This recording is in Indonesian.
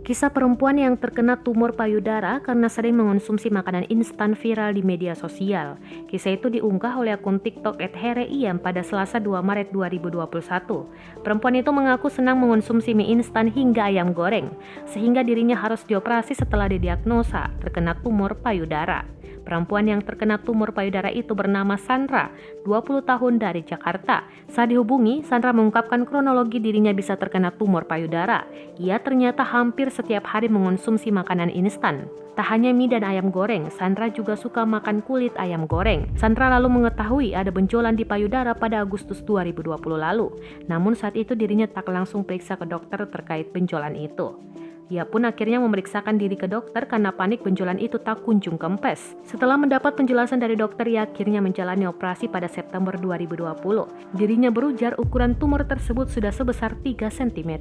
Kisah perempuan yang terkena tumor payudara karena sering mengonsumsi makanan instan viral di media sosial. Kisah itu diunggah oleh akun TikTok @hereiem pada Selasa 2 Maret 2021. Perempuan itu mengaku senang mengonsumsi mie instan hingga ayam goreng, sehingga dirinya harus dioperasi setelah didiagnosa terkena tumor payudara. Perempuan yang terkena tumor payudara itu bernama Sandra, 20 tahun dari Jakarta. Saat dihubungi, Sandra mengungkapkan kronologi dirinya bisa terkena tumor payudara. Ia ternyata hampir setiap hari mengonsumsi makanan instan. Tak hanya mie dan ayam goreng, Sandra juga suka makan kulit ayam goreng. Sandra lalu mengetahui ada benjolan di payudara pada Agustus 2020 lalu. Namun saat itu dirinya tak langsung periksa ke dokter terkait benjolan itu. Dia pun akhirnya memeriksakan diri ke dokter karena panik benjolan itu tak kunjung kempes. Setelah mendapat penjelasan dari dokter, ia akhirnya menjalani operasi pada September 2020. Dirinya berujar ukuran tumor tersebut sudah sebesar 3 cm.